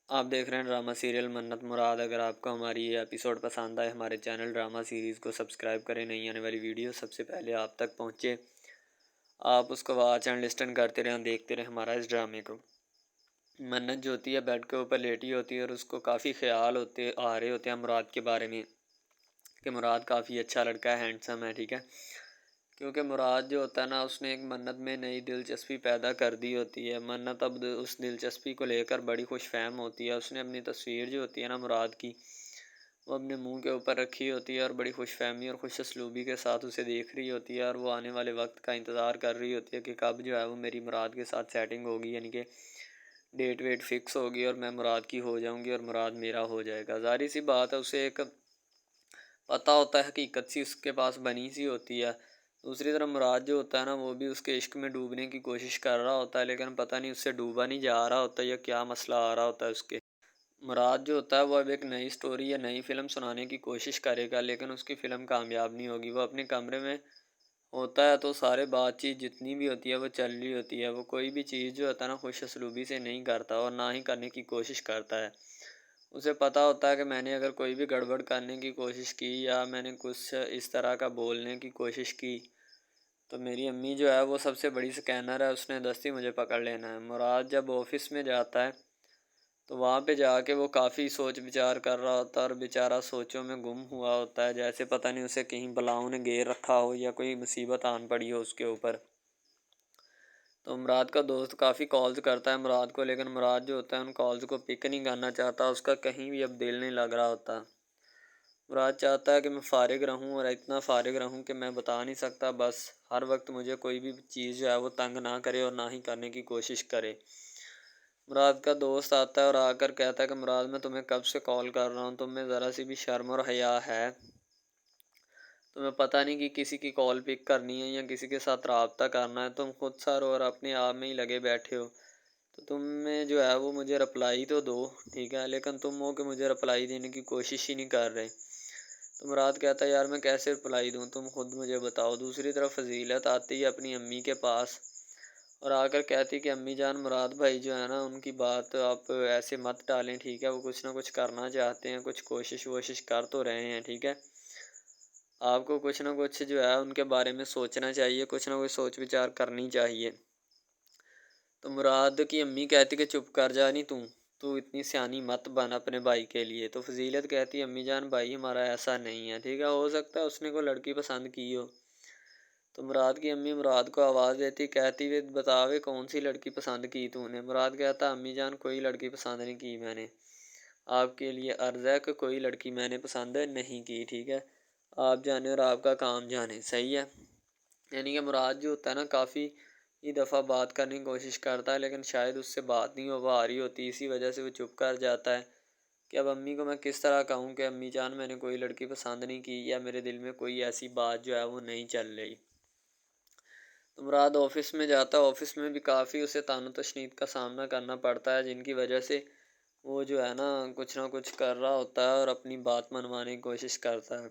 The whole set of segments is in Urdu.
آپ دیکھ رہے ہیں ڈرامہ سیریل منت مراد۔ اگر آپ کو ہماری یہ ایپیسوڈ پسند آئے ہمارے چینل ڈرامہ سیریز کو سبسکرائب کریں، نئی آنے والی ویڈیو سب سے پہلے آپ تک پہنچے، آپ اس کو واچ اینڈ لسٹن کرتے رہیں، دیکھتے رہیں ہمارا اس ڈرامے کو۔ منت جو ہوتی ہے بیڈ کے اوپر لیٹی ہوتی ہے اور اس کو کافی خیال آ رہے ہوتے ہیں مراد کے بارے میں کہ مراد کافی اچھا لڑکا ہے، ہینڈسم ہے، ٹھیک ہے، کیونکہ مراد جو ہوتا ہے نا اس نے ایک منت میں نئی دلچسپی پیدا کر دی ہوتی ہے۔ منت اب اس دلچسپی کو لے کر بڑی خوش فہم ہوتی ہے۔ اس نے اپنی تصویر جو ہوتی ہے نا مراد کی، وہ اپنے منہ کے اوپر رکھی ہوتی ہے اور بڑی خوش فہمی اور خوش اسلوبی کے ساتھ اسے دیکھ رہی ہوتی ہے، اور وہ آنے والے وقت کا انتظار کر رہی ہوتی ہے کہ کب جو ہے وہ میری مراد کے ساتھ سیٹنگ ہوگی، یعنی کہ ڈیٹ ویٹ فکس ہوگی اور میں مراد کی ہو جاؤں گی اور مراد میرا ہو جائے گا۔ ظاہر سی بات ہے اسے ایک پتہ ہوتا ہے، حقیقت سی اس کے پاس بنی سی ہوتی ہے۔ دوسری طرف مراد جو ہوتا ہے نا وہ بھی اس کے عشق میں ڈوبنے کی کوشش کر رہا ہوتا ہے، لیکن پتہ نہیں اس سے ڈوبا نہیں جا رہا ہوتا یا کیا مسئلہ آ رہا ہوتا ہے اس کے۔ مراد جو ہوتا ہے وہ اب ایک نئی سٹوری یا نئی فلم سنانے کی کوشش کرے گا، لیکن اس کی فلم کامیاب نہیں ہوگی۔ وہ اپنے کمرے میں ہوتا ہے تو سارے بات چیت جتنی بھی ہوتی ہے وہ چل رہی ہوتی ہے۔ وہ کوئی بھی چیز جو ہوتا ہے نا خوش اسلوبی سے نہیں کرتا اور نہ ہی کرنے کی کوشش کرتا ہے۔ اسے پتہ ہوتا ہے کہ میں نے اگر کوئی بھی گڑبڑ کرنے کی کوشش کی یا میں نے کچھ اس طرح کا بولنے کی کوشش کی تو میری امی جو ہے وہ سب سے بڑی سکینر ہے، اس نے دستی مجھے پکڑ لینا ہے۔ مراد جب آفس میں جاتا ہے تو وہاں پہ جا کے وہ کافی سوچ بچار کر رہا ہوتا ہے اور بیچارہ سوچوں میں گم ہوا ہوتا ہے، جیسے پتہ نہیں اسے کہیں بلاؤں نے گھیر رکھا ہو یا کوئی مصیبت آن پڑی ہو اس کے اوپر۔ تو مراد کا دوست کافی کالز کرتا ہے مراد کو، لیکن مراد جو ہوتا ہے ان کالز کو پک نہیں کرنا چاہتا، اس کا کہیں بھی اب دل نہیں لگ رہا ہوتا۔ مراد چاہتا ہے کہ میں فارغ رہوں اور اتنا فارغ رہوں کہ میں بتا نہیں سکتا، بس ہر وقت مجھے کوئی بھی چیز جو ہے وہ تنگ نہ کرے اور نہ ہی کرنے کی کوشش کرے۔ مراد کا دوست آتا ہے اور آ کر کہتا ہے کہ مراد میں تمہیں کب سے کال کر رہا ہوں، تم میں ذرا سی بھی شرم اور حیا ہے؟ تمہیں پتہ نہیں کہ کسی کی کال پک کرنی ہے یا کسی کے ساتھ رابطہ کرنا ہے، تم خود سر اور اپنے آپ میں ہی لگے بیٹھے ہو۔ تو تم میں جو ہے وہ مجھے رپلائی تو دو، ٹھیک ہے، لیکن تم ہو کہ مجھے رپلائی دینے کی کوشش ہی نہیں کر رہے۔ تو مراد کہتا ہے یار میں کیسے رپلائی دوں، تم خود مجھے بتاؤ۔ دوسری طرف فضیلت آتی ہے اپنی امی کے پاس اور آ کر کہتی کہ امی جان مراد بھائی جو ہے نا ان کی بات آپ ایسے مت ٹالیں، ٹھیک ہے، وہ کچھ نہ کچھ کرنا چاہتے ہیں، کچھ کوشش کر تو رہے ہیں، ٹھیک ہے، آپ کو کچھ نہ کچھ جو ہے ان کے بارے میں سوچنا چاہیے، کچھ نہ کچھ سوچ وچار کرنی چاہیے۔ تو مراد کی امی کہتی کہ چپ کر جا، نہیں تو اتنی سیانی مت بن اپنے بھائی کے لیے۔ تو فضیلت کہتی امی جان بھائی ہمارا ایسا نہیں ہے، ٹھیک ہے، ہو سکتا ہے اس نے کوئی لڑکی پسند کی ہو۔ تو مراد کی امی مراد کو آواز دیتی کہتی ہوئے بتاوے کون سی لڑکی پسند کی تو نے؟ مراد کہتا امی جان کوئی لڑکی پسند نہیں کی میں نے، آپ کے لیے عرض ہے کہ کوئی لڑکی میں نے پسند نہیں کی، ٹھیک ہے، آپ جانے اور آپ کا کام جانے، صحیح ہے۔ یعنی کہ مراد جو ہوتا ہے نا کافی دفعہ بات کرنے کی کوشش کرتا ہے لیکن شاید اس سے بات نہیں ہو پا رہی ہوتی، اسی وجہ سے وہ چپ کر جاتا ہے کہ اب امی کو میں کس طرح کہوں کہ امی جان میں نے کوئی لڑکی پسند نہیں کی یا میرے دل میں کوئی ایسی بات جو ہے وہ نہیں چل رہی۔ تو مراد آفس میں جاتا ہے، آفس میں بھی کافی اسے طعن و تشنیع کا سامنا کرنا پڑتا ہے، جن کی وجہ سے وہ جو ہے نا کچھ نہ کچھ کر رہا ہوتا ہے اور اپنی بات منوانے کی کوشش کرتا ہے۔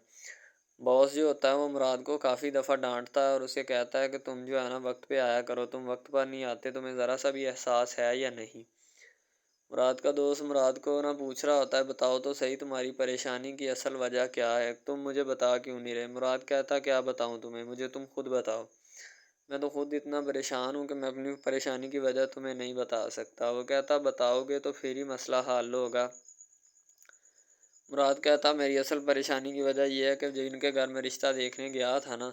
باس جو ہوتا ہے وہ مراد کو کافی دفعہ ڈانٹتا ہے اور اسے کہتا ہے کہ تم جو ہے نا وقت پہ آیا کرو، تم وقت پر نہیں آتے، تمہیں ذرا سا بھی احساس ہے یا نہیں؟ مراد کا دوست مراد کو نہ پوچھ رہا ہوتا ہے بتاؤ تو صحیح تمہاری پریشانی کی اصل وجہ کیا ہے، تم مجھے بتا کیوں نہیں رہے؟ مراد کہتا کیا بتاؤں تمہیں، مجھے تم خود بتاؤ، میں تو خود اتنا پریشان ہوں کہ میں اپنی پریشانی کی وجہ تمہیں نہیں بتا سکتا۔ وہ کہتا بتاؤ گے تو پھر ہی مسئلہ حل ہوگا۔ مراد کہتا میری اصل پریشانی کی وجہ یہ ہے کہ جن کے گھر میں رشتہ دیکھنے گیا تھا نا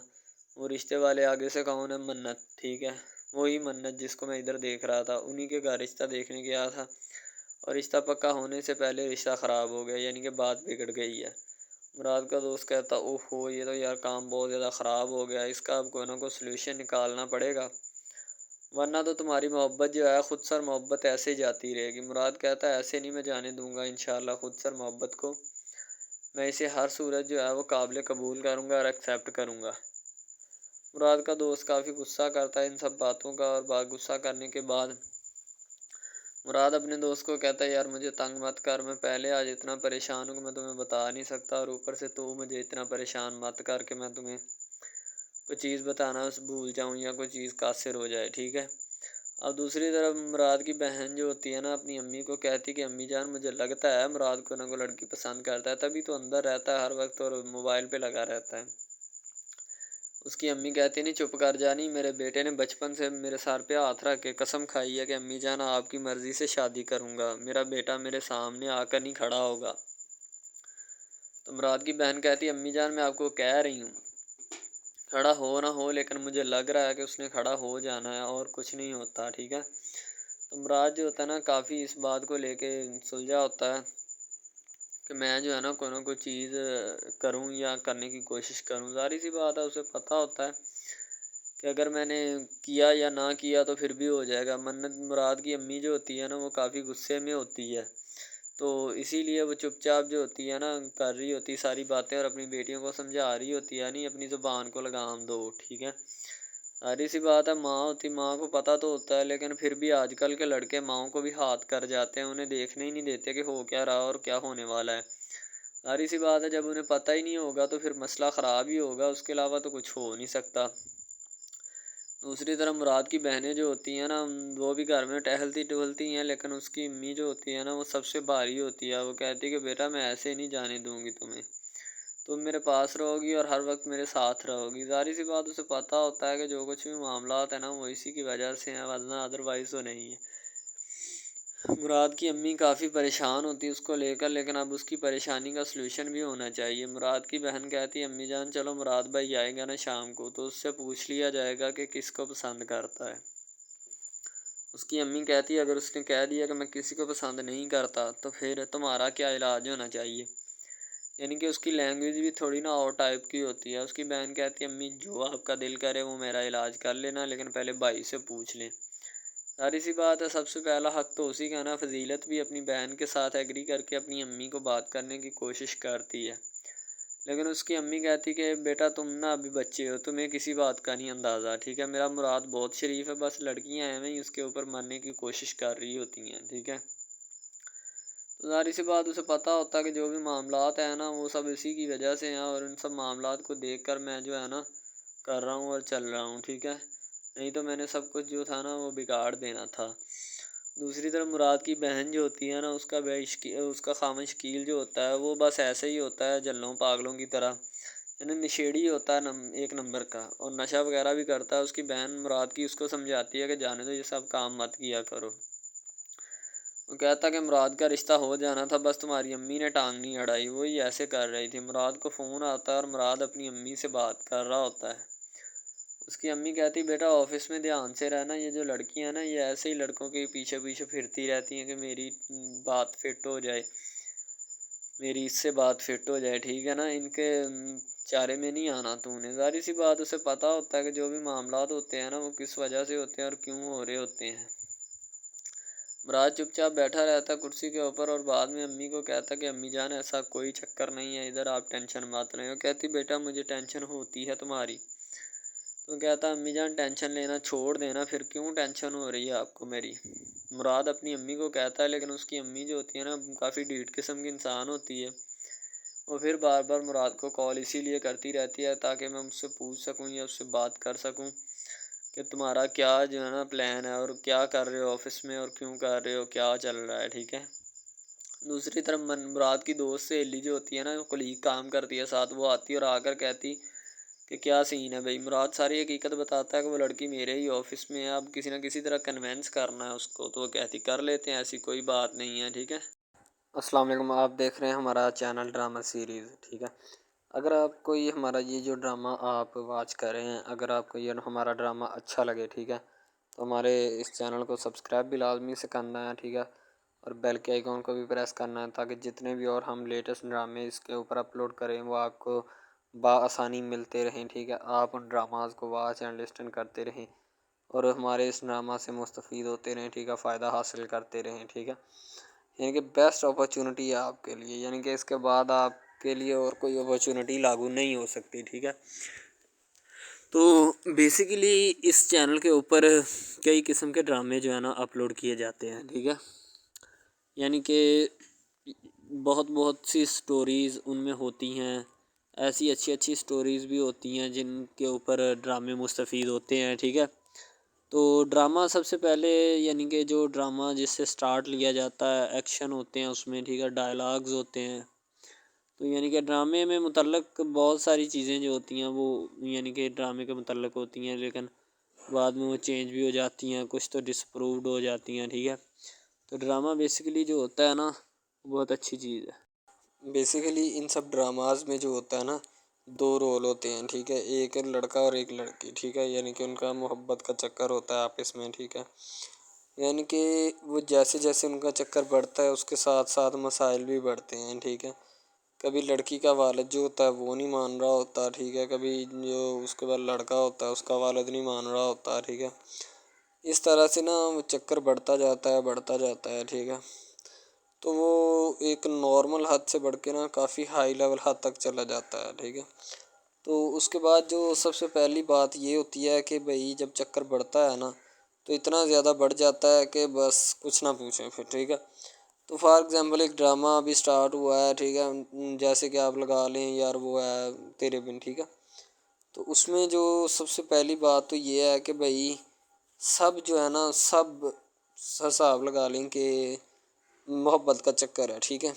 وہ رشتے والے آگے سے کون ہے؟ منت، ٹھیک ہے، وہی منت جس کو میں ادھر دیکھ رہا تھا، انہی کے گھر رشتہ دیکھنے گیا تھا اور رشتہ پکا ہونے سے پہلے رشتہ خراب ہو گیا، یعنی کہ بات بگڑ گئی ہے۔ مراد کا دوست کہتا اوہو یہ تو یار کام بہت زیادہ خراب ہو گیا، اس کا اب کوئی نہ کوئی سلوشن نکالنا پڑے گا، ورنہ تو تمہاری محبت جو ہے خود سر محبت ایسے ہی جاتی رہے گی۔ مراد کہتا ہے ایسے نہیں میں جانے دوں گا، انشاءاللہ خود سر محبت کو میں اسے ہر صورت جو ہے وہ قابل قبول کروں گا اور ایکسیپٹ کروں گا۔ مراد کا دوست کافی غصہ کرتا ہے ان سب باتوں کا، اور غصہ کرنے کے بعد مراد اپنے دوست کو کہتا ہے یار مجھے تنگ مت کر، میں پہلے آج اتنا پریشان ہوں کہ میں تمہیں بتا نہیں سکتا، اور اوپر سے تو مجھے اتنا پریشان مت کر کہ میں تمہیں کوئی چیز بتانا بھول جاؤں یا کوئی چیز قاصر ہو جائے، ٹھیک ہے، اب دوسری طرف مراد کی بہن جو ہوتی ہے نا اپنی امی کو کہتی کہ امی جان مجھے لگتا ہے مراد کو نہ کوئی لڑکی پسند کرتا ہے، تبھی تو اندر رہتا ہے ہر وقت اور موبائل پہ لگا رہتا ہے۔ اس کی امی کہتی نہیں چپ کر جانی، میرے بیٹے نے بچپن سے میرے سر پہ ہاتھ رکھ کے قسم کھائی ہے کہ امی جان آپ کی مرضی سے شادی کروں گا، میرا بیٹا میرے سامنے آ کر نہیں کھڑا ہوگا۔ تو مراد کی بہن کہتی امی جان میں آپ کو کہہ رہی ہوں کھڑا ہو نہ ہو، لیکن مجھے لگ رہا ہے کہ اس نے کھڑا ہو جانا ہے اور کچھ نہیں ہوتا، ٹھیک ہے۔ تو مراد جو ہوتا ہے نا کافی اس بات کو لے کے سلجھا ہوتا ہے کہ میں جو ہے نا کوئی نہ کوئی چیز کروں یا کرنے کی کوشش کروں۔ ظاہر سی بات ہے اسے پتہ ہوتا ہے کہ اگر میں نے کیا یا نہ کیا تو پھر بھی ہو جائے گا۔ منت مراد کی امی جو ہوتی ہے نا وہ کافی غصے میں ہوتی ہے، تو اسی لیے وہ چپ چاپ جو ہوتی ہے نا کر رہی ہوتی ساری باتیں اور اپنی بیٹیوں کو سمجھا رہی ہوتی ہے، نہیں اپنی زبان کو لگام دو، ٹھیک ہے۔ ساری سی بات ہے ماں ہوتی، ماں کو پتہ تو ہوتا ہے، لیکن پھر بھی آج کل کے لڑکے ماؤں کو بھی ہاتھ کر جاتے ہیں، انہیں دیکھنے ہی نہیں دیتے کہ ہو کیا رہا اور کیا ہونے والا ہے۔ ساری سی بات ہے جب انہیں پتہ ہی نہیں ہوگا تو پھر مسئلہ خراب ہی ہوگا، اس کے علاوہ تو کچھ ہو نہیں سکتا۔ دوسری طرف مراد کی بہنیں جو ہوتی ہیں نا وہ بھی گھر میں ٹہلتی ٹہلتی ہیں، لیکن اس کی امی جو ہوتی ہے نا وہ سب سے بھاری ہوتی ہے۔ وہ کہتی کہ بیٹا میں ایسے نہیں جانے دوں گی تمہیں، تم میرے پاس رہو گی اور ہر وقت میرے ساتھ رہو گی۔ ظاہر سی بات اسے پتہ ہوتا ہے کہ جو کچھ بھی معاملات ہیں نا وہ اسی کی وجہ سے ہیں، ورنہ ادروائز تو نہیں ہے۔ مراد کی امی کافی پریشان ہوتی ہے اس کو لے کر، لیکن اب اس کی پریشانی کا سلوشن بھی ہونا چاہیے۔ مراد کی بہن کہتی ہے امی جان چلو مراد بھائی آئے گا نا شام کو تو اس سے پوچھ لیا جائے گا کہ کس کو پسند کرتا ہے۔ اس کی امی کہتی ہے اگر اس نے کہہ دیا کہ میں کسی کو پسند نہیں کرتا تو پھر تمہارا کیا علاج ہونا چاہیے، یعنی کہ اس کی لینگویج بھی تھوڑی نا اور ٹائپ کی ہوتی ہے۔ اس کی بہن کہتی ہے امی جو آپ کا دل کرے وہ میرا علاج کر لینا، لیکن پہلے بھائی سے پوچھ لیں۔ ساری سی بات ہے سب سے پہلا حق تو اسی کا نا۔ فضیلت بھی اپنی بہن کے ساتھ ایگری کر کے اپنی امی کو بات کرنے کی کوشش کرتی ہے، لیکن اس کی امی کہتی کہ بیٹا تم نا ابھی بچے ہو، تمہیں کسی بات کا نہیں اندازہ، ٹھیک ہے۔ میرا مراد بہت شریف ہے، بس لڑکیاں ایویں ہی اس کے اوپر مرنے کی کوشش کر رہی ہوتی ہیں، ٹھیک ہے۔ تو ظاہر سی بات اسے پتہ ہوتا ہے کہ جو بھی معاملات ہیں نا وہ سب اسی کی وجہ سے ہیں، اور ان سب معاملات کو دیکھ کر میں جو ہے نا کر رہا ہوں اور چل رہا ہوں، ٹھیک ہے، نہیں تو میں نے سب کچھ جو تھا نا وہ بگاڑ دینا تھا۔ دوسری طرف مراد کی بہن جو ہوتی ہے نا اس کا خامن شکیل جو ہوتا ہے وہ بس ایسے ہی ہوتا ہے جلوں پاگلوں کی طرح، یعنی نشیڑی ہوتا ہے ایک نمبر کا، اور نشہ وغیرہ بھی کرتا ہے۔ اس کی بہن مراد کی اس کو سمجھاتی ہے کہ جانے دو یہ سب کام مت کیا کرو۔ وہ کہتا کہ مراد کا رشتہ ہو جانا تھا، بس تمہاری امی نے ٹانگ نہیں اڑائی، وہی ایسے کر رہی تھی۔ مراد کو فون آتا ہے اور مراد اپنی امی سے بات کر رہا ہوتا ہے۔ اس کی امی کہتی بیٹا آفس میں دھیان سے رہنا، یہ جو لڑکیاں ہیں نا یہ ایسے ہی لڑکوں کے پیچھے پیچھے پھرتی رہتی ہیں کہ میری بات فٹ ہو جائے، میری اس سے بات فٹ ہو جائے، ٹھیک ہے نا، ان کے چارے میں نہیں آنا تو نے۔ ظاہر سی بات اسے پتہ ہوتا ہے کہ جو بھی معاملات ہوتے ہیں نا وہ کس وجہ سے ہوتے ہیں اور کیوں ہو رہے ہوتے ہیں۔ مراد چپ چاپ بیٹھا رہتا کرسی کے اوپر اور بعد میں امی کو کہتا کہ امی جان ایسا کوئی چکر نہیں ہے ادھر، آپ ٹینشن مت لیں۔ وہ کہتی بیٹا مجھے ٹینشن ہوتی ہے تمہاری۔ تو کہتا امی جان ٹینشن لینا چھوڑ دینا، پھر کیوں ٹینشن ہو رہی ہے آپ کو میری۔ مراد اپنی امی کو کہتا ہے، لیکن اس کی امی جو ہوتی ہے نا کافی ڈھیٹ قسم کی انسان ہوتی ہے، وہ پھر بار بار مراد کو کال اسی لیے کرتی رہتی ہے تاکہ میں اس سے پوچھ سکوں یا اس سے بات کر سکوں کہ تمہارا کیا جو ہے نا پلان ہے اور کیا کر رہے ہو آفس میں اور کیوں کر رہے ہو، کیا چل رہا ہے، ٹھیک ہے۔ دوسری طرف مراد کی دوست سہیلی جو ہوتی ہے نا کلیگ کام کرتی ہے ساتھ، وہ آتی اور آ کر کہتی کہ کیا سین ہے بھائی۔ مراد ساری حقیقت بتاتا ہے کہ وہ لڑکی میرے ہی آفس میں ہے، اب کسی نہ کسی طرح کنونس کرنا ہے اس کو، تو وہ کہتی کر لیتے ہیں، ایسی کوئی بات نہیں ہے، ٹھیک ہے۔ السلام علیکم، آپ دیکھ رہے ہیں ہمارا چینل ڈرامہ سیریز، ٹھیک ہے۔ اگر آپ کو یہ ہمارا یہ جو ڈرامہ آپ واچ کر رہے ہیں، اگر آپ کو یہ ہمارا ڈرامہ اچھا لگے، ٹھیک ہے، تو ہمارے اس چینل کو سبسکرائب بھی لازمی سے کرنا ہے، ٹھیک ہے، اور بیل کے آئیکن کو بھی پریس کرنا ہے تاکہ جتنے بھی اور ہم لیٹسٹ ڈرامے اس کے اوپر اپلوڈ کریں وہ آپ کو بآسانی ملتے رہیں، ٹھیک ہے۔ آپ ان ڈراماز کو واچ اینڈ لسٹن کرتے رہیں اور ہمارے اس ڈرامہ سے مستفید ہوتے رہیں، ٹھیک ہے، فائدہ حاصل کرتے رہیں، ٹھیک ہے۔ یعنی کہ بیسٹ اپرچونٹی ہے آپ کے لیے، یعنی کہ اس کے بعد آپ کے لیے اور کوئی اپرچونٹی لاگو نہیں ہو سکتی، ٹھیک ہے۔ تو بیسیکلی اس چینل کے اوپر کئی قسم کے ڈرامے جو ہے نا اپلوڈ کیے جاتے ہیں، ٹھیک ہے، یعنی کہ بہت سی سٹوریز ان میں ہوتی ہیں، ایسی اچھی سٹوریز بھی ہوتی ہیں جن کے اوپر ڈرامے مستفید ہوتے ہیں، ٹھیک ہے۔ تو ڈرامہ سب سے پہلے یعنی کہ جو ڈرامہ جس سے سٹارٹ لیا جاتا ہے، ایکشن ہوتے ہیں اس میں، ٹھیک ہے، ڈائلاگز ہوتے ہیں. تو یعنی کہ ڈرامے میں متعلق بہت ساری چیزیں جو ہوتی ہیں وہ یعنی کہ ڈرامے کے متعلق ہوتی ہیں، لیکن بعد میں وہ چینج بھی ہو جاتی ہیں، کچھ تو ڈس اپرووڈ ہو جاتی ہیں. ٹھیک ہے، تو ڈرامہ بیسیکلی جو ہوتا ہے نا بہت اچھی چیز ہے. بیسیکلی ان سب ڈراماز میں جو ہوتا ہے نا 2 رول ہوتے ہیں. ٹھیک ہے، ایک لڑکا اور ایک لڑکی. ٹھیک ہے، یعنی کہ ان کا محبت کا چکر ہوتا ہے آپس میں. ٹھیک ہے، یعنی کہ وہ جیسے جیسے ان کا چکر بڑھتا ہے اس کے ساتھ ساتھ مسائل بھی بڑھتے ہیں. ٹھیک ہے، کبھی لڑکی کا والد جو ہوتا ہے وہ نہیں مان رہا ہوتا. ٹھیک ہے، کبھی جو اس کے بعد لڑکا ہوتا ہے اس کا والد نہیں مان رہا ہوتا. ٹھیک ہے، اس طرح سے نا وہ چکر بڑھتا جاتا ہے. ٹھیک ہے، تو وہ ایک نارمل حد سے بڑھ کے نا کافی ہائی لیول حد تک چلا جاتا ہے. ٹھیک ہے، تو اس کے بعد جو سب سے پہلی بات یہ ہوتی ہے کہ بھئی جب چکر بڑھتا ہے نا تو اتنا زیادہ بڑھ جاتا ہے کہ بس کچھ نہ پوچھیں پھر. ٹھیک ہے، تو فار ایگزامپل ایک ڈرامہ ابھی سٹارٹ ہوا ہے. ٹھیک ہے، جیسے کہ آپ لگا لیں یار وہ ہے تیرے بن. ٹھیک ہے، تو اس میں جو سب سے پہلی بات تو یہ ہے کہ بھئی سب جو ہے نا سب حساب لگا لیں کہ محبت کا چکر ہے. ٹھیک ہے،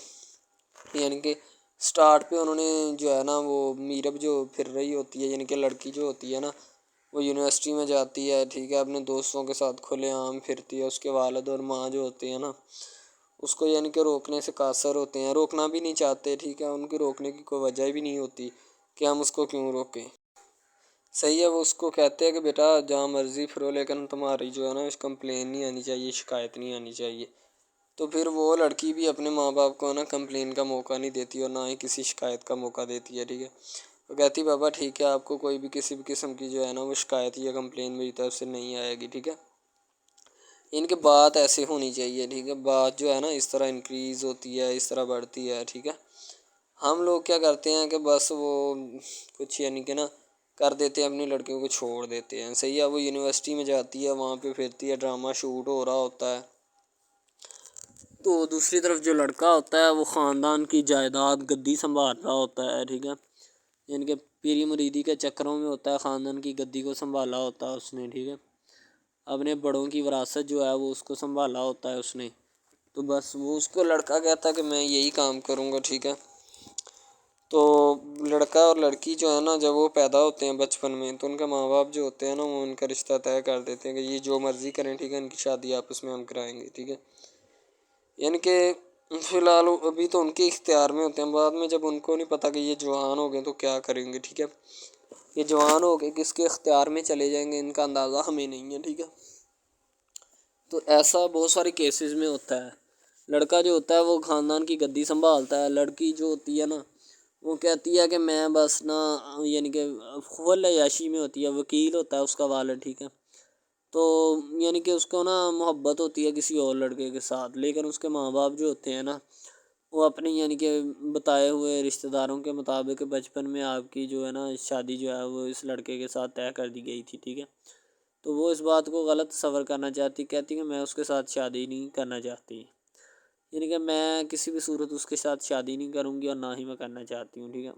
یعنی کہ سٹارٹ پہ انہوں نے جو ہے نا وہ میرب جو پھر رہی ہوتی ہے، یعنی کہ لڑکی جو ہوتی ہے نا وہ یونیورسٹی میں جاتی ہے. ٹھیک ہے، اپنے دوستوں کے ساتھ کھلے عام پھرتی ہے. اس کے والد اور ماں جو ہوتے ہیں نا اس کو یعنی کہ روکنے سے قاصر ہوتے ہیں، روکنا بھی نہیں چاہتے. ٹھیک ہے، ان کے روکنے کی کوئی وجہ بھی نہیں ہوتی کہ ہم اس کو کیوں روکیں. صحیح ہے، وہ اس کو کہتے ہیں کہ بیٹا جہاں مرضی پھرو لیکن تمہاری جو ہے نا اس کمپلین نہیں آنی چاہیے، شکایت نہیں آنی چاہیے. تو پھر وہ لڑکی بھی اپنے ماں باپ کو نا کمپلین کا موقع نہیں دیتی اور نہ ہی کسی شکایت کا موقع دیتی ہے. ٹھیک ہے، وہ کہتی بابا ٹھیک ہے آپ کو کوئی بھی کسی بھی قسم کی جو ہے نا وہ شکایت یا کمپلین میری طرف سے نہیں آئے گی. ٹھیک ہے، ان کے بات ایسے ہونی چاہیے. ٹھیک ہے، بات جو ہے نا اس طرح انکریز ہوتی ہے، اس طرح بڑھتی ہے. ٹھیک ہے، ہم لوگ کیا کرتے ہیں کہ بس وہ کچھ یعنی کہ نا کر دیتے ہیں، اپنی لڑکیوں کو چھوڑ دیتے ہیں. صحیح ہے، وہ یونیورسٹی میں جاتی ہے، وہاں پہ پھرتی ہے، ڈرامہ شوٹ ہو رہا ہوتا ہے. تو دوسری طرف جو لڑکا ہوتا ہے وہ خاندان کی جائیداد گدی سنبھال رہا ہوتا ہے. ٹھیک ہے، یعنی کہ پیری مریدی کے چکروں میں ہوتا ہے، خاندان کی گدی کو سنبھالا ہوتا ہے اس نے. ٹھیک ہے، اپنے بڑوں کی وراثت جو ہے وہ اس کو سنبھالا ہوتا ہے اس نے. تو بس وہ اس کو لڑکا کہتا ہے کہ میں یہی کام کروں گا. ٹھیک ہے، تو لڑکا اور لڑکی جو ہے نا جب وہ پیدا ہوتے ہیں بچپن میں تو ان کے ماں باپ جو ہوتے ہیں نا وہ ان کا رشتہ طے کر دیتے ہیں کہ یہ جو مرضی کریں. ٹھیک ہے، ان کی شادی آپس میں ہم کرائیں گے. ٹھیک ہے، یعنی کہ فی الحال ابھی تو ان کے اختیار میں ہوتے ہیں، بعد میں جب ان کو نہیں پتہ کہ یہ جوان ہو گئے تو کیا کریں گے. ٹھیک ہے، یہ جوان ہو گئے کس کے اختیار میں چلے جائیں گے ان کا اندازہ ہمیں نہیں ہے. ٹھیک ہے، تو ایسا بہت سارے کیسز میں ہوتا ہے. لڑکا جو ہوتا ہے وہ خاندان کی گدی سنبھالتا ہے، لڑکی جو ہوتی ہے نا وہ کہتی ہے کہ میں بس نا یعنی کہ فل عیاشی میں ہوتی ہے، وکیل ہوتا ہے اس کا والد. ٹھیک ہے، تو یعنی کہ اس کو نا محبت ہوتی ہے کسی اور لڑکے کے ساتھ، لیکن اس کے ماں باپ جو ہوتے ہیں نا وہ اپنی یعنی کہ بتائے ہوئے رشتہ داروں کے مطابق بچپن میں آپ کی جو ہے نا شادی جو ہے وہ اس لڑکے کے ساتھ طے کر دی گئی تھی. ٹھیک ہے، تو وہ اس بات کو غلط تصور کرنا چاہتی، کہتی کہ میں اس کے ساتھ شادی نہیں کرنا چاہتی، یعنی کہ میں کسی بھی صورت اس کے ساتھ شادی نہیں کروں گی اور نہ ہی میں کرنا چاہتی ہوں. ٹھیک ہے،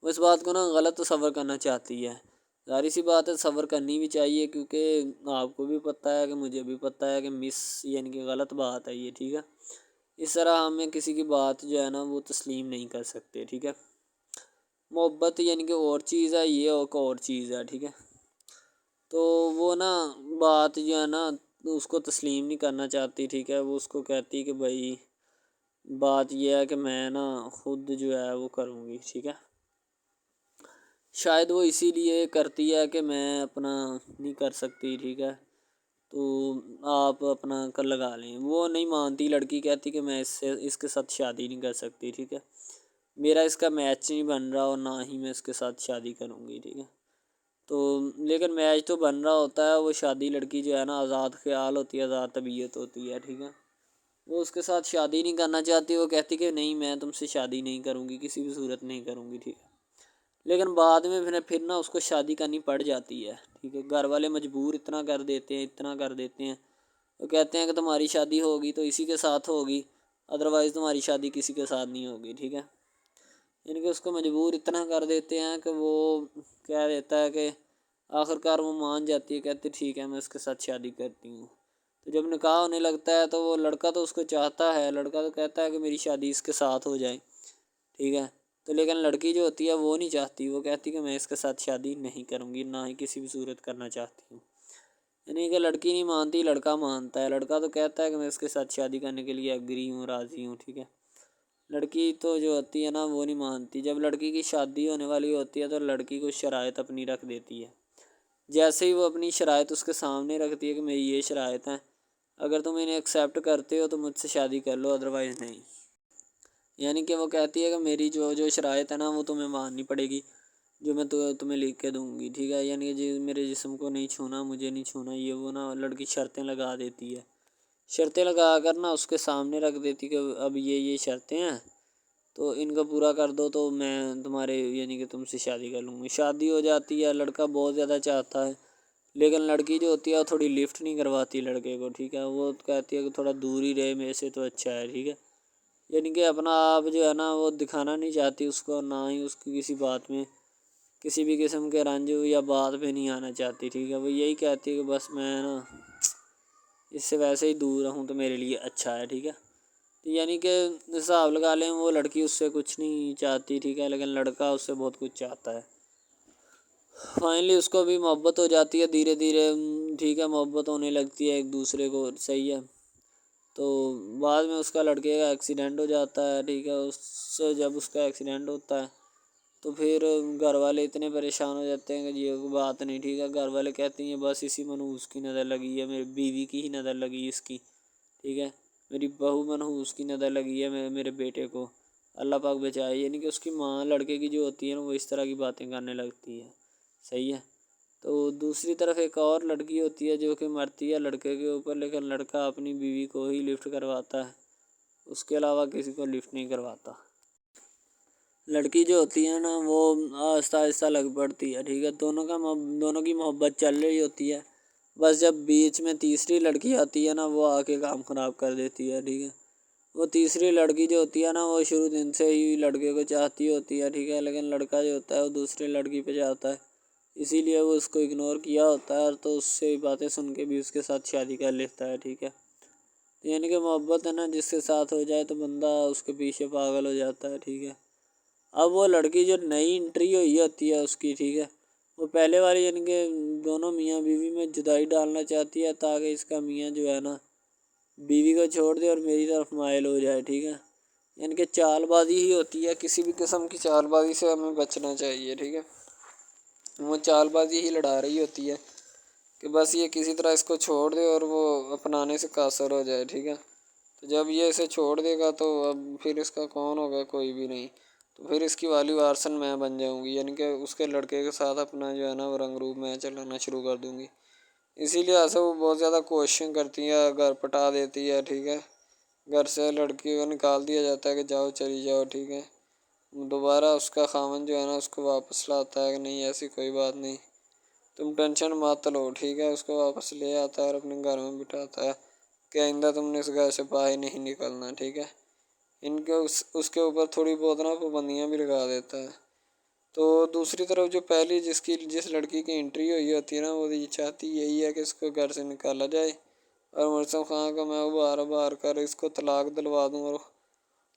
وہ اس بات کو نا غلط تصور کرنا چاہتی ہے. ظاہر سی بات ہے صبر کرنی بھی چاہیے، کیونکہ آپ کو بھی پتہ ہے کہ مجھے بھی پتہ ہے کہ یعنی کہ غلط بات ہے یہ. ٹھیک ہے، اس طرح ہمیں کسی کی بات جو ہے نا وہ تسلیم نہیں کر سکتے. ٹھیک ہے، محبت یعنی کہ اور چیز ہے، یہ اور چیز ہے. ٹھیک ہے، تو وہ نا بات جو ہے نا اس کو تسلیم نہیں کرنا چاہتی. ٹھیک ہے، وہ اس کو کہتی کہ بھائی بات یہ ہے کہ میں نا خود جو ہے وہ کروں گی. ٹھیک ہے، شاید وہ اسی لیے کرتی ہے کہ میں اپنا نہیں کر سکتی. ٹھیک ہے، تو آپ اپنا کر لگا لیں. وہ نہیں مانتی، لڑکی کہتی کہ میں اس کے ساتھ شادی نہیں کر سکتی. ٹھیک ہے، میرا اس کا میچ نہیں بن رہا اور نہ ہی میں اس کے ساتھ شادی کروں گی. ٹھیک ہے، تو لیکن میچ تو بن رہا ہوتا ہے. وہ شادی لڑکی جو ہے نا آزاد خیال ہوتی ہے، آزاد طبیعت ہوتی ہے. ٹھیک ہے، وہ اس کے ساتھ شادی نہیں کرنا چاہتی، وہ کہتی کہ نہیں میں تم سے شادی نہیں کروں گی، کسی بھی صورت نہیں کروں گی. ٹھیک ہے، لیکن بعد میں پھر نا اس کو شادی کرنی پڑ جاتی ہے. ٹھیک ہے، گھر والے مجبور اتنا کر دیتے ہیں. وہ کہتے ہیں کہ تمہاری شادی ہوگی تو اسی کے ساتھ ہوگی، ادروائز تمہاری شادی کسی کے ساتھ نہیں ہوگی. ٹھیک ہے، یعنی کہ اس کو مجبور اتنا کر دیتے ہیں کہ وہ کہہ دیتا ہے کہ آخرکار وہ مان جاتی ہے، کہتی ٹھیک ہے میں اس کے ساتھ شادی کرتی ہوں۔ تو جب نکاح ہونے لگتا ہے تو وہ لڑکا تو اس کو چاہتا ہے، لڑکا تو کہتا ہے کہ میری شادی اس کے ساتھ ہو جائے، ٹھیک ہے۔ تو لیکن لڑکی جو ہوتی ہے وہ نہیں چاہتی، وہ کہتی کہ میں اس کے ساتھ شادی نہیں کروں گی، نہ ہی کسی بھی صورت کرنا چاہتی ہوں۔ یعنی کہ لڑکی نہیں مانتی، لڑکا مانتا ہے۔ لڑکا تو کہتا ہے کہ میں اس کے ساتھ شادی کرنے کے لیے ایگری ہوں، راضی ہوں، ٹھیک ہے۔ لڑکی تو جو ہوتی ہے نا وہ نہیں مانتی۔ جب لڑکی کی شادی ہونے والی ہوتی ہے تو لڑکی کو شرائط اپنی رکھ دیتی ہے۔ جیسے ہی وہ اپنی شرائط اس کے سامنے رکھتی ہے کہ میری یہ شرائط ہیں، اگر تم انہیں ایکسیپٹ کرتے ہو تو مجھ سے شادی کر لو، ادروائز نہیں۔ یعنی کہ وہ کہتی ہے کہ میری جو شرائط ہے نا وہ تمہیں ماننی پڑے گی، جو میں تمہیں لکھ کے دوں گی، ٹھیک ہے۔ یعنی کہ میرے جسم کو نہیں چھونا، مجھے نہیں چھونا، یہ وہ نا لڑکی شرطیں لگا دیتی ہے۔ شرطیں لگا کر نا اس کے سامنے رکھ دیتی کہ اب یہ شرطیں ہیں تو ان کو پورا کر دو تو میں تمہارے یعنی کہ تم سے شادی کر لوں گی۔ شادی ہو جاتی ہے، لڑکا بہت زیادہ چاہتا ہے، لیکن لڑکی جو ہوتی ہے وہ تھوڑی لفٹ نہیں کرواتی لڑکے کو، ٹھیک ہے۔ وہ کہتی ہے کہ تھوڑا دور ہی رہے میرے سے تو اچھا ہے، ٹھیک ہے۔ یعنی کہ اپنا آپ جو ہے نا وہ دکھانا نہیں چاہتی اس کو، نہ ہی اس کی کسی بات میں کسی بھی قسم کے رنج یا بات پہ نہیں آنا چاہتی، ٹھیک ہے۔ وہ یہی کہتی ہے کہ بس میں نا اس سے ویسے ہی دور رہوں تو میرے لیے اچھا ہے، ٹھیک ہے۔ یعنی کہ حساب لگا لیں وہ لڑکی اس سے کچھ نہیں چاہتی، ٹھیک ہے، لیکن لڑکا اس سے بہت کچھ چاہتا ہے۔ فائنلی اس کو بھی محبت ہو جاتی ہے دھیرے دھیرے، ٹھیک ہے، محبت ہونے لگتی ہے ایک دوسرے کو، صحیح ہے۔ تو بعد میں اس کا لڑکے کا ایکسیڈنٹ ہو جاتا ہے، ٹھیک ہے۔ جب اس کا ایکسیڈنٹ ہوتا ہے تو پھر گھر والے اتنے پریشان ہو جاتے ہیں کہ یہ بات نہیں، ٹھیک ہے۔ گھر والے کہتے ہیں بس اسی منحوس کی نظر لگی ہے، میری بیوی کی ہی نظر لگی اس کی، ٹھیک ہے، میری بہو منحوس کی نظر لگی ہے میرے بیٹے کو، اللہ پاک بچائے۔ یعنی کہ اس کی ماں لڑکے کی جو ہوتی ہے نا وہ اس طرح کی باتیں کرنے لگتی ہے، صحیح ہے۔ تو دوسری طرف ایک اور لڑکی ہوتی ہے جو کہ مرتی ہے لڑکے کے اوپر، لیکن لڑکا اپنی بیوی کو ہی لفٹ کرواتا ہے، اس کے علاوہ کسی کو لفٹ نہیں کرواتا۔ لڑکی جو ہوتی ہے نا وہ آہستہ آہستہ لگ پڑتی ہے، ٹھیک ہے۔ دونوں کی محبت چل رہی ہوتی ہے، بس جب بیچ میں تیسری لڑکی آتی ہے نا وہ آ کے کام خراب کر دیتی ہے، ٹھیک ہے۔ وہ تیسری لڑکی جو ہوتی ہے نا وہ شروع دن سے ہی لڑکے کو چاہتی ہوتی ہے، ٹھیک ہے، لیکن لڑکا جو ہوتا ہے وہ دوسرے لڑکی پہ جاتا ہے، اسی لیے وہ اس کو اگنور کیا ہوتا ہے، تو اس سے باتیں سن کے بھی اس کے ساتھ شادی کر لیتا ہے، ٹھیک ہے۔ یعنی کہ محبت ہے نا جس کے ساتھ ہو جائے تو بندہ اس کے پیچھے پاگل ہو جاتا ہے، ٹھیک ہے۔ اب وہ لڑکی جو نئی انٹری ہوئی ہوتی ہے اس کی، ٹھیک ہے، وہ پہلے والی یعنی کہ دونوں میاں بیوی میں جدائی ڈالنا چاہتی ہے تاکہ اس کا میاں جو ہے نا بیوی کو چھوڑ دے اور میری طرف مائل ہو جائے، ٹھیک ہے۔ یعنی کہ چال بازی ہی ہوتی ہے، کسی بھی قسم کی چال بازی سے ہمیں بچنا چاہیے، ٹھیک ہے۔ وہ چال بازی ہی لڑا رہی ہوتی ہے کہ بس یہ کسی طرح اس کو چھوڑ دے اور وہ اپنانے سے قاصر ہو جائے، ٹھیک ہے۔ تو جب یہ اسے چھوڑ دے گا تو اب پھر اس کا کون ہوگا، کوئی بھی نہیں، تو پھر اس کی والی وارثن میں بن جاؤں گی، یعنی کہ اس کے لڑکے کے ساتھ اپنا جو ہے نا وہ رنگ روپ میں چلانا شروع کر دوں گی۔ اسی لیے سے وہ بہت زیادہ کوششیں کرتی ہے، گھر پٹا دیتی ہے، ٹھیک ہے۔ گھر سے لڑکی کو نکال دیا جاتا ہے کہ جاؤ چلی جاؤ، ٹھیک ہے۔ دوبارہ اس کا خاوند جو ہے نا اس کو واپس لاتا ہے کہ نہیں ایسی کوئی بات نہیں، تم ٹینشن مت لو، ٹھیک ہے۔ اس کو واپس لے آتا ہے اور اپنے گھر میں بٹھاتا ہے کہ آئندہ تم نے اس گھر سے باہر نہیں نکلنا، ٹھیک ہے۔ ان کے اس کے اوپر تھوڑی بہت نا پابندیاں بھی لگا دیتا ہے۔ تو دوسری طرف جو پہلی جس لڑکی کی انٹری ہوئی ہوتی ہے نا وہ یہ چاہتی یہی ہے کہ اس کو گھر سے نکالا جائے اور مرسم خان کو میں بار کر اس کو طلاق دلوا دوں اور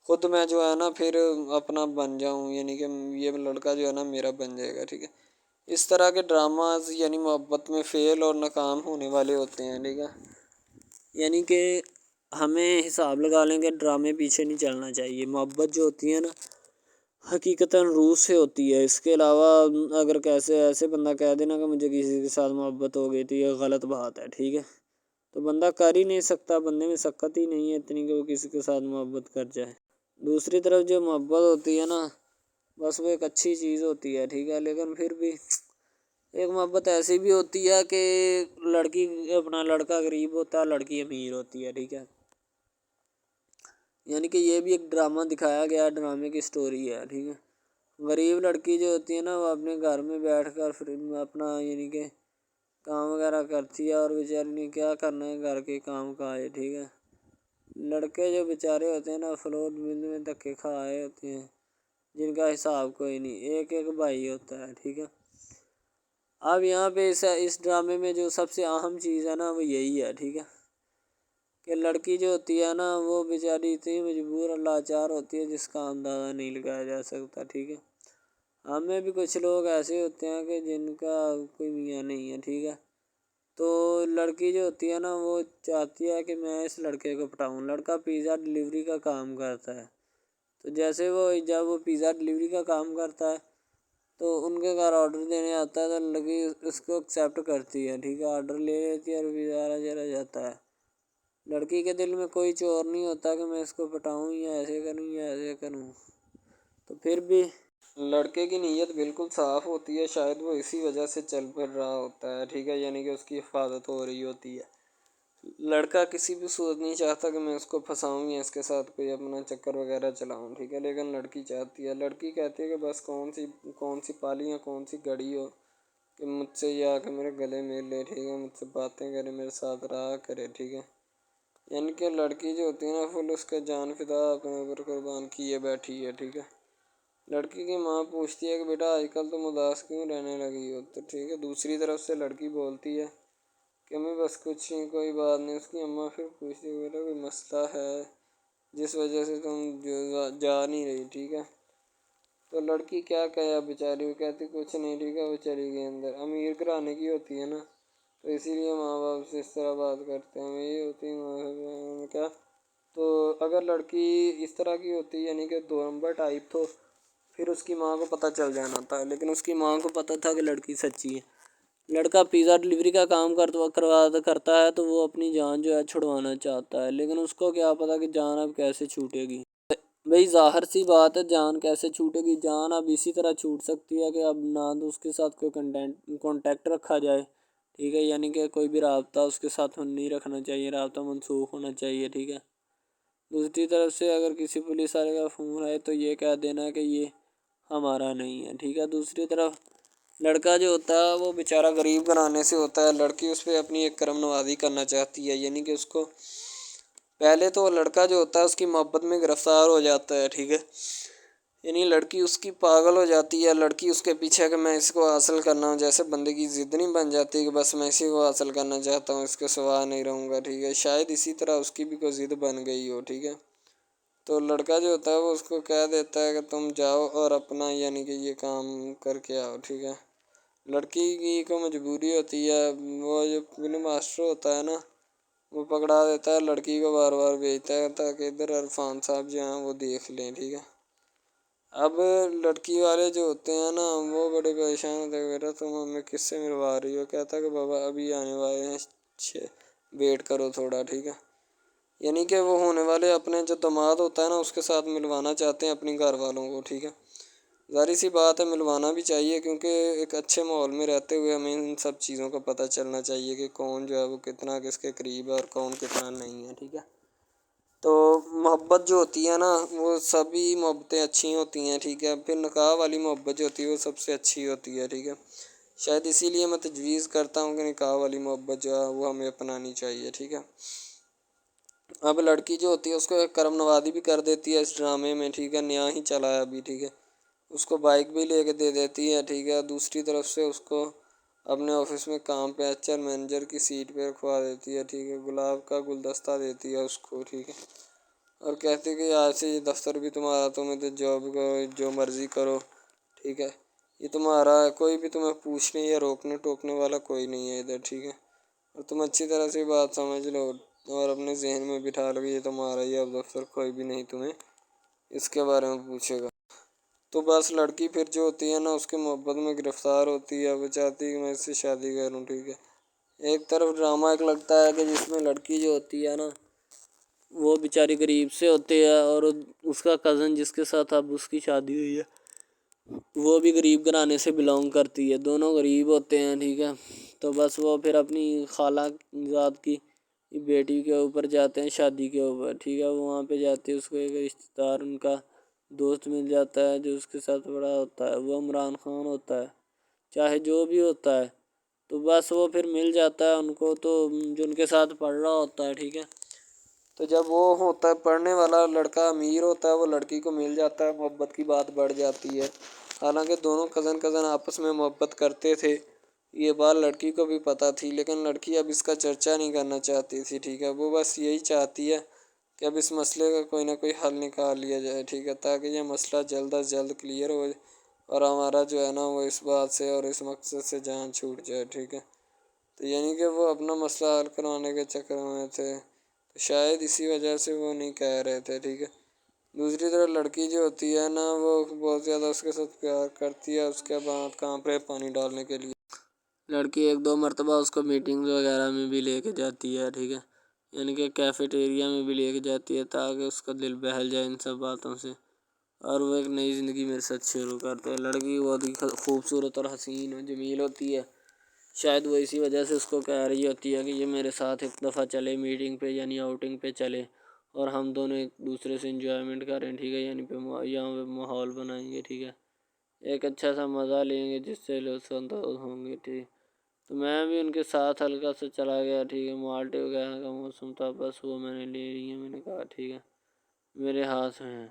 خود میں جو ہے نا پھر اپنا بن جاؤں، یعنی کہ یہ لڑکا جو ہے نا میرا بن جائے گا، ٹھیک ہے۔ اس طرح کے ڈراماز یعنی محبت میں فیل اور ناکام ہونے والے ہوتے ہیں، ٹھیک ہے۔ یعنی کہ ہمیں حساب لگا لیں کہ ڈرامے پیچھے نہیں چلنا چاہیے۔ محبت جو ہوتی ہے نا حقیقتاً روح سے ہوتی ہے، اس کے علاوہ اگر ایسے بندہ کہہ دینا کہ مجھے کسی کے ساتھ محبت ہو گئی تو یہ غلط بات ہے، ٹھیک ہے۔ تو بندہ کر ہی نہیں سکتا، بندے میں سکت ہی نہیں ہے اتنی کہ وہ کسی کے ساتھ محبت کر جائے۔ دوسری طرف جو محبت ہوتی ہے نا بس وہ ایک اچھی چیز ہوتی ہے، ٹھیک ہے، لیکن پھر بھی ایک محبت ایسی بھی ہوتی ہے کہ لڑکا غریب ہوتا ہے، لڑکی امیر ہوتی ہے، ٹھیک ہے۔ یعنی کہ یہ بھی ایک ڈرامہ دکھایا گیا، ڈرامے کی سٹوری ہے، ٹھیک ہے۔ غریب لڑکی جو ہوتی ہے نا وہ اپنے گھر میں بیٹھ کر پھر اپنا یعنی کہ کام وغیرہ کرتی ہے اور بیچاری نے کیا کرنا ہے گھر کے کام کائے، ٹھیک ہے۔ لڑکے جو بیچارے ہوتے ہیں نا فلوٹ مل میں دھکے کھائے ہوتے ہیں جن کا حساب کوئی نہیں، ایک بھائی ہوتا ہے، ٹھیک ہے۔ اب یہاں پہ اس ڈرامے میں جو سب سے اہم چیز ہے نا وہ یہی ہے، ٹھیک ہے، کہ لڑکی جو ہوتی ہے نا وہ بیچاری اتنی مجبور اور لاچار ہوتی ہے جس کا اندازہ نہیں لگایا جا سکتا، ٹھیک ہے۔ ہمیں بھی کچھ لوگ ایسے ہوتے ہیں کہ جن کا کوئی میاں نہیں ہے، ٹھیک ہے، تو لڑکی جو ہوتی ہے نا وہ چاہتی ہے کہ میں اس لڑکے کو پٹاؤں۔ لڑکا پیزا ڈلیوری کا کام کرتا ہے، تو جیسے جب وہ پیزا ڈلیوری کا کام کرتا ہے تو ان کے گھر آرڈر دینے آتا ہے تو لڑکی اس کو ایکسیپٹ کرتی ہے، ٹھیک ہے، آرڈر لے لیتی ہے اور پیزا چلا جاتا ہے۔ لڑکی کے دل میں کوئی چور نہیں ہوتا کہ میں اس کو پٹاؤں یا ایسے کروں یا ایسے کروں، تو پھر بھی لڑکے کی نیت بالکل صاف ہوتی ہے، شاید وہ اسی وجہ سے چل پھر رہا ہوتا ہے، ٹھیک ہے، یعنی کہ اس کی حفاظت ہو رہی ہوتی ہے۔ لڑکا کسی بھی صورت نہیں چاہتا کہ میں اس کو پھنساؤں یا اس کے ساتھ کوئی اپنا چکر وغیرہ چلاؤں، ٹھیک ہے، لیکن لڑکی چاہتی ہے، لڑکی کہتی ہے کہ بس کون سی پالی یا کون سی گڑی ہو کہ مجھ سے یا کہ میرے گلے مل لے، ٹھیک ہے، مجھ سے باتیں کرے، میرے ساتھ رہا کرے، ٹھیک ہے، یعنی کہ لڑکی جو ہوتی ہے نا فل اس کا جان فدا اپنے اوپر قربان کیے بیٹھی ہے، ٹھیک ہے۔ لڑکی کی ماں پوچھتی ہے کہ بیٹا آج کل تم اداس کیوں رہنے لگی ہو، تو ٹھیک ہے، دوسری طرف سے لڑکی بولتی ہے کہ میں بس کچھ نہیں، کوئی بات نہیں۔ اس کی اماں پھر پوچھتی ہے بیٹا کوئی مسئلہ ہے جس وجہ سے تم جا نہیں رہی، ٹھیک ہے، تو لڑکی کیا کہے اب بیچاری، وہ کہتی کچھ نہیں، ٹھیک ہے، وہ چلی گئی اندر۔ امیر گھرانے کی ہوتی ہے نا تو اسی لیے ماں باپ سے اس طرح بات کرتے ہیں، یہ ہوتی ہے کیا، تو اگر لڑکی اس طرح کی ہوتی یعنی کہ دو نمبر ٹائپ تو پھر اس کی ماں کو پتہ چل جانا تھا، لیکن اس کی ماں کو پتہ تھا کہ لڑکی سچی ہے۔ لڑکا پیزا ڈلیوری کا کام کرتا ہے تو وہ اپنی جان جو ہے چھڑوانا چاہتا ہے، لیکن اس کو کیا پتہ کہ جان اب کیسے چھوٹے گی۔ بھئی ظاہر سی بات ہے، جان کیسے چھوٹے گی، جان اب اسی طرح چھوٹ سکتی ہے کہ اب نہ تو اس کے ساتھ کوئی کانٹیکٹ رکھا جائے، ٹھیک ہے، یعنی کہ کوئی بھی رابطہ اس کے ساتھ نہیں رکھنا چاہیے، رابطہ منسوخ ہونا چاہیے، ٹھیک ہے۔ دوسری طرف سے اگر کسی پولیس والے کا فون آئے تو یہ کہہ دینا کہ یہ ہمارا نہیں ہے، ٹھیک ہے۔ دوسری طرف لڑکا جو ہوتا ہے وہ بیچارہ غریب گھرانے سے ہوتا ہے، لڑکی اس پہ اپنی ایک کرم نوازی کرنا چاہتی ہے، یعنی کہ اس کو پہلے تو لڑکا جو ہوتا ہے اس کی محبت میں گرفتار ہو جاتا ہے، ٹھیک ہے، یعنی لڑکی اس کی پاگل ہو جاتی ہے، لڑکی اس کے پیچھے کہ میں اس کو حاصل کرنا ہوں، جیسے بندے کی ضد نہیں بن جاتی کہ بس میں اسی کو حاصل کرنا چاہتا ہوں، اس کے سوا نہیں رہوں گا، ٹھیک ہے، شاید اسی طرح اس کی بھی کوئی ضد بن گئی ہو، ٹھیک ہے، تو لڑکا جو ہوتا ہے وہ اس کو کہہ دیتا ہے کہ تم جاؤ اور اپنا یعنی کہ یہ کام کر کے آؤ، ٹھیک ہے۔ لڑکی کی کو مجبوری ہوتی ہے، وہ جو فلم ماسٹر ہوتا ہے نا وہ پکڑا دیتا ہے، لڑکی کو بار بار بھیجتا ہے تاکہ ادھر عرفان صاحب جو ہیں وہ دیکھ لیں، ٹھیک ہے۔ اب لڑکی والے جو ہوتے ہیں نا وہ بڑے پریشان ہوتے ہیں، بیٹا تم ہمیں کس سے ملوا رہی ہو، کہتا ہے کہ بابا ابھی آنے والے ہیں، ویٹ کرو تھوڑا، ٹھیک ہے، یعنی کہ وہ ہونے والے اپنے جو داماد ہوتا ہے نا اس کے ساتھ ملوانا چاہتے ہیں اپنی گھر والوں کو، ٹھیک ہے۔ ظاہر سی بات ہے ملوانا بھی چاہیے کیونکہ ایک اچھے ماحول میں رہتے ہوئے ہمیں ان سب چیزوں کا پتہ چلنا چاہیے کہ کون جو ہے وہ کتنا کس کے قریب ہے اور کون کتنا نہیں ہے، ٹھیک ہے۔ تو محبت جو ہوتی ہے نا وہ سبھی محبتیں اچھی ہوتی ہیں، ٹھیک ہے، پھر نکاح والی محبت جو ہوتی ہے وہ سب سے اچھی ہوتی ہے، ٹھیک ہے، شاید اسی لیے میں تجویز کرتا ہوں کہ نکاح والی محبت جو ہے وہ ہمیں اپنانی چاہیے، ٹھیک ہے۔ اب لڑکی جو ہوتی ہے اس کو ایک کرم نوازی بھی کر دیتی ہے اس ڈرامے میں، ٹھیک ہے، نیا ہی چلا ہے ابھی، ٹھیک ہے، اس کو بائک بھی لے کے دے دیتی ہے، ٹھیک ہے، دوسری طرف سے اس کو اپنے آفس میں کام پہ ایچ آر مینیجر کی سیٹ پہ رکھوا دیتی ہے، ٹھیک ہے، گلاب کا گلدستہ دیتی ہے اس کو، ٹھیک ہے، اور کہتی ہے کہ آج سے یہ دفتر بھی تمہارا، تم ادھر جاب کرو جو مرضی کرو، ٹھیک ہے، یہ تمہارا ہے، کوئی بھی تمہیں پوچھنے یا روکنے ٹوکنے والا کوئی نہیں ہے ادھر، ٹھیک ہے، اور تم اچھی طرح سے بات سمجھ لو اور اپنے ذہن میں بٹھا لو کہ یہ تمہارا ہی اب دفتر، کوئی بھی نہیں تمہیں اس کے بارے میں پوچھے گا۔ تو بس لڑکی پھر جو ہوتی ہے نا اس کے محبت میں گرفتار ہوتی ہے، وہ چاہتی ہے کہ میں اس سے شادی کروں، ٹھیک ہے۔ ایک طرف ڈرامہ ایک لگتا ہے کہ جس میں لڑکی جو ہوتی ہے نا وہ بیچاری غریب سے ہوتی ہے اور اس کا کزن جس کے ساتھ اب اس کی شادی ہوئی ہے وہ بھی غریب گھرانے سے بلانگ کرتی ہے، دونوں غریب ہوتے ہیں، ٹھیک ہے، تو بس وہ پھر اپنی خالہ ذات کی بیٹی کے اوپر جاتے ہیں شادی کے اوپر، ٹھیک ہے، وہ وہاں پہ جاتے ہیں، اس کو ایک رشتہ دار ان کا دوست مل جاتا ہے جو اس کے ساتھ بڑا ہوتا ہے، وہ عمران خان ہوتا ہے، چاہے جو بھی ہوتا ہے، تو بس وہ پھر مل جاتا ہے ان کو، تو جو ان کے ساتھ پڑھ رہا ہوتا ہے، ٹھیک ہے، تو جب وہ ہوتا ہے پڑھنے والا لڑکا امیر ہوتا ہے وہ لڑکی کو مل جاتا ہے، محبت کی بات بڑھ جاتی ہے، حالانکہ دونوں کزن آپس میں محبت کرتے تھے یہ بات لڑکی کو بھی پتہ تھی، لیکن لڑکی اب اس کا چرچا نہیں کرنا چاہتی تھی، ٹھیک ہے۔ وہ بس یہی چاہتی ہے کہ اب اس مسئلے کا کوئی نہ کوئی حل نکال لیا جائے، ٹھیک ہے، تاکہ یہ مسئلہ جلد از جلد کلیئر ہو اور ہمارا جو ہے نا وہ اس بات سے اور اس مقصد سے جان چھوٹ جائے، ٹھیک ہے۔ تو یعنی کہ وہ اپنا مسئلہ حل کروانے کے چکر میں تھے، تو شاید اسی وجہ سے وہ نہیں کہہ رہے تھے، ٹھیک ہے۔ دوسری طرف لڑکی جو ہوتی ہے نا وہ بہت زیادہ اس کے ساتھ پیار کرتی ہے، اس کے بعد کام پہ پانی ڈالنے کے لیے لڑکی ایک دو مرتبہ اس کو میٹنگ وغیرہ میں بھی لے کے جاتی ہے، ٹھیک ہے، یعنی کہ کیفیٹیریا میں بھی لے کے جاتی ہے تاکہ اس کا دل بہل جائے ان سب باتوں سے، اور وہ ایک نئی زندگی میرے ساتھ شروع کرتے ہیں۔ لڑکی بہت ہی خوبصورت اور حسین اور جمیل ہوتی ہے، شاید وہ اسی وجہ سے اس کو کہہ رہی ہوتی ہے کہ یہ میرے ساتھ ایک دفعہ چلے میٹنگ پہ، یعنی آؤٹنگ پہ چلے، اور ہم دونوں ایک دوسرے سے انجوائمنٹ کریں، ٹھیک ہے، یعنی یہاں پہ ماحول بنائیں گے، ٹھیک ہے، ایک اچھا سا مزہ لیں گے جس سے لطف اندوز ہوں گے، ٹھیک۔ تو میں بھی ان کے ساتھ ہلکا سا چلا گیا، ٹھیک ہے، مالٹے وغیرہ کا موسم تھا، بس وہ میں نے لے لی ہے، میں نے کہا ٹھیک ہے میرے ہاتھ میں ہے۔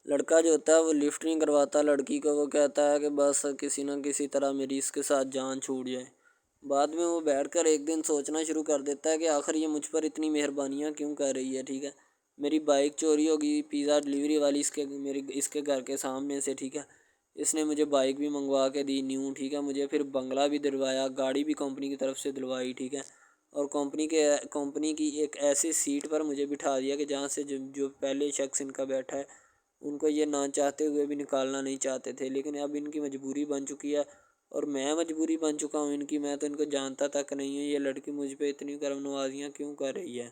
لڑکا جو ہوتا ہے وہ لفٹ نہیں کرواتا لڑکی کو، وہ کہتا ہے کہ بس کسی نہ کسی طرح میری اس کے ساتھ جان چھوٹ جائے۔ بعد میں وہ بیٹھ کر ایک دن سوچنا شروع کر دیتا ہے کہ آخر یہ مجھ پر اتنی مہربانیاں کیوں کر رہی ہے، ٹھیک ہے۔ میری بائک چوری ہوگی، پیزا ڈلیوری والی اس کے گھر کے سامنے سے، ٹھیک ہے، اس نے مجھے بائک بھی منگوا کے دی نیو، ٹھیک ہے، مجھے پھر بنگلہ بھی دلوایا، گاڑی بھی کمپنی کی طرف سے دلوائی، ٹھیک ہے، اور کمپنی کی ایک ایسی سیٹ پر مجھے بٹھا دیا کہ جہاں سے جو پہلے شخص ان کا بیٹھا ہے ان کو یہ نہ چاہتے ہوئے بھی نکالنا نہیں چاہتے تھے، لیکن اب ان کی مجبوری بن چکی ہے اور میں مجبوری بن چکا ہوں ان کی، میں تو ان کو جانتا تک نہیں ہوں، یہ لڑکی مجھ پہ اتنی کرم نوازیاں کیوں کر رہی ہے۔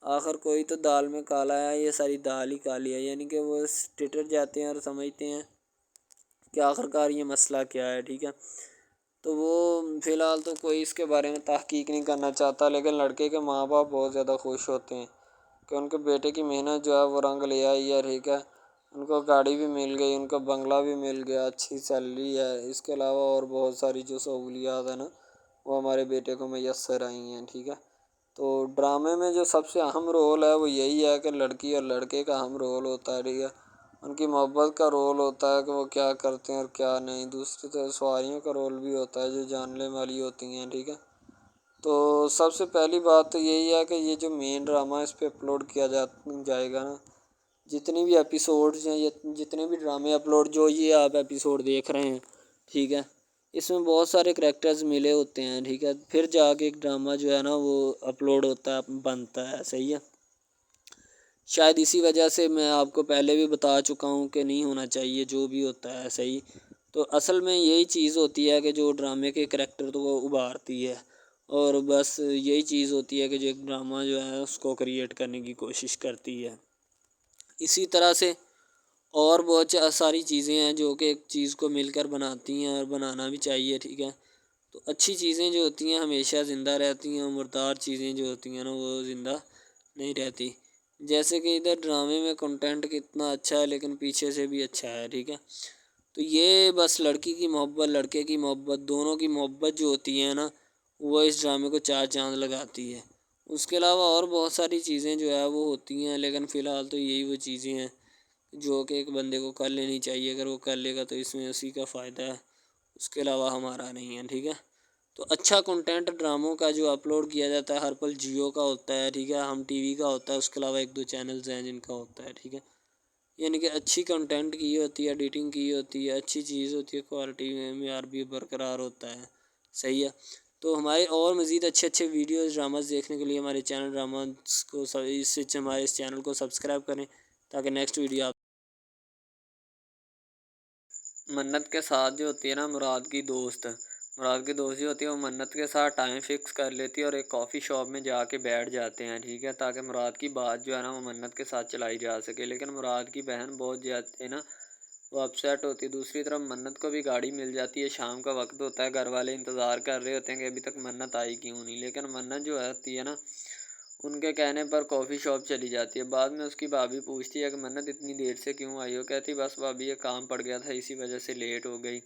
آخر کوئی تو دال میں کالا ہے، یہ ساری دال ہی کالی ہے، یعنی کہ وہ ٹٹر جاتے ہیں اور سمجھتے ہیں کہ آخر کار یہ مسئلہ کیا ہے، ٹھیک ہے۔ تو وہ فی الحال تو کوئی اس کے بارے میں تحقیق نہیں کرنا چاہتا، لیکن لڑکے کے ماں باپ بہت زیادہ خوش ہوتے ہیں کہ ان کے بیٹے کی محنت جو ہے وہ رنگ لے آئی ہے، ٹھیک ہے، ان کو گاڑی بھی مل گئی، ان کو بنگلہ بھی مل گیا، اچھی سیلری ہے، اس کے علاوہ اور بہت ساری جو سہولیات ہیں نا وہ ہمارے بیٹے کو میسر آئی ہیں، ٹھیک ہے۔ تو ڈرامے میں جو سب سے اہم رول ہے وہ یہی ہے کہ لڑکی اور لڑکے کا اہم رول ہوتا ہے، ٹھیک ہے، ان کی محبت کا رول ہوتا ہے کہ وہ کیا کرتے ہیں اور کیا نہیں، دوسری طرف سواریوں کا رول بھی ہوتا ہے جو جاننے والی ہوتی ہیں، ٹھیک ہے۔ تو سب سے پہلی بات تو یہی ہے کہ یہ جو مین ڈرامہ اس پہ اپلوڈ کیا جائے گا نا، جتنی بھی ایپیسوڈز ہیں یا جتنے بھی ڈرامے اپلوڈ جو یہ آپ ایپیسوڈ دیکھ رہے ہیں، ٹھیک ہے، اس میں بہت سارے کریکٹرز ملے ہوتے ہیں، ٹھیک ہے، پھر جا کے ایک ڈرامہ جو ہے نا وہ اپلوڈ ہوتا ہے، بنتا ہے، صحیح ہے۔ شاید اسی وجہ سے میں آپ کو پہلے بھی بتا چکا ہوں کہ نہیں ہونا چاہیے جو بھی ہوتا ہے، صحیح۔ تو اصل میں یہی چیز ہوتی ہے کہ جو ڈرامے کے کریکٹر تو وہ ابھارتی ہے، اور بس یہی چیز ہوتی ہے کہ جو ایک ڈرامہ جو ہے اس کو کریٹ کرنے کی کوشش کرتی ہے۔ اسی طرح سے اور بہت ساری چیزیں ہیں جو کہ ایک چیز کو مل کر بناتی ہیں اور بنانا بھی چاہیے، ٹھیک ہے۔ تو اچھی چیزیں جو ہوتی ہیں ہمیشہ زندہ رہتی ہیں، مردار چیزیں جو ہوتی ہیں نا وہ زندہ نہیں رہتی، جیسے کہ ادھر ڈرامے میں کنٹینٹ کتنا اچھا ہے لیکن پیچھے سے بھی اچھا ہے، ٹھیک ہے۔ تو یہ بس لڑکی کی محبت لڑکے کی محبت دونوں کی محبت جو ہوتی ہے نا وہ اس ڈرامے کو چار چاند لگاتی ہے۔ اس کے علاوہ اور بہت ساری چیزیں جو ہے وہ ہوتی ہیں، لیکن فی الحال تو یہی وہ چیزیں ہیں جو کہ ایک بندے کو کر لینی چاہیے، اگر وہ کر لے گا تو اس میں اسی کا فائدہ ہے، اس کے علاوہ ہمارا نہیں ہے، ٹھیک ہے۔ تو اچھا کنٹینٹ ڈراموں کا جو اپلوڈ کیا جاتا ہے ہر پل جیو کا ہوتا ہے، ٹھیک ہے، ہم ٹی وی کا ہوتا ہے، اس کے علاوہ ایک دو چینلز ہیں جن کا ہوتا ہے، ٹھیک ہے، یعنی کہ اچھی کنٹینٹ کی ہوتی ہے، ایڈیٹنگ کی ہوتی ہے، اچھی چیز ہوتی ہے، کوالٹی میں معیار بھی برقرار ہوتا ہے، صحیح ہے۔ تو ہمارے اور مزید اچھے ویڈیوز ڈراماز دیکھنے کے لیے ہمارے چینل ڈراماز کو ہمارے اس چینل کو سبسکرائب کریں تاکہ نیکسٹ ویڈیو آپ منت کے ساتھ جو ہوتی ہے نا مراد کی دوست جو ہوتی ہے وہ منت کے ساتھ ٹائم فکس کر لیتی ہے اور ایک کافی شاپ میں جا کے بیٹھ جاتے ہیں، ٹھیک ہے، تاکہ مراد کی بات جو ہے نا وہ منت کے ساتھ چلائی جا سکے، لیکن مراد کی بہن بہت زیادہ ہے نا وہ اپسیٹ ہوتی ہے۔ دوسری طرف منت کو بھی گاڑی مل جاتی ہے، شام کا وقت ہوتا ہے، گھر والے انتظار کر رہے ہوتے ہیں کہ ابھی تک منت آئی کیوں نہیں، لیکن منت جو ہوتی ہے نا ان کے کہنے پر کافی شاپ چلی جاتی ہے۔ بعد میں اس کی بھابھی پوچھتی ہے کہ منت اتنی دیر سے کیوں آئی ہو، کہتی بس بھابھی یہ کام پڑ گیا تھا اسی وجہ سے لیٹ ہو گئی۔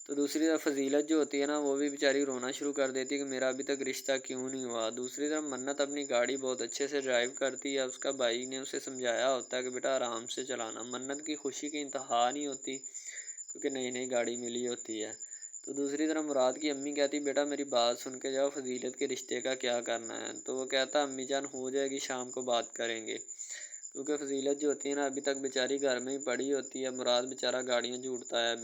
تو دوسری طرف فضیلت جو ہوتی ہے نا وہ بھی بیچاری رونا شروع کر دیتی ہے کہ میرا ابھی تک رشتہ کیوں نہیں ہوا۔ دوسری طرف منت اپنی گاڑی بہت اچھے سے ڈرائیو کرتی ہے، اس کا بھائی نے اسے سمجھایا ہوتا ہے کہ بیٹا آرام سے چلانا۔ منت کی خوشی کی انتہا نہیں ہوتی کیونکہ نئی گاڑی ملی ہوتی ہے، تو دوسری طرف مراد کی امی کہتی بیٹا میری بات سن کے جاؤ، فضیلت کے رشتے کا کیا کرنا ہے؟ تو وہ کہتا امی جان ہو جائے گی، شام کو بات کریں گے، کیونکہ فضیلت جو ہوتی ہے نا ابھی تک بیچاری گھر میں ہی پڑی ہوتی ہے، مراد بیچارہ گاڑیاں جھوٹتا ہے.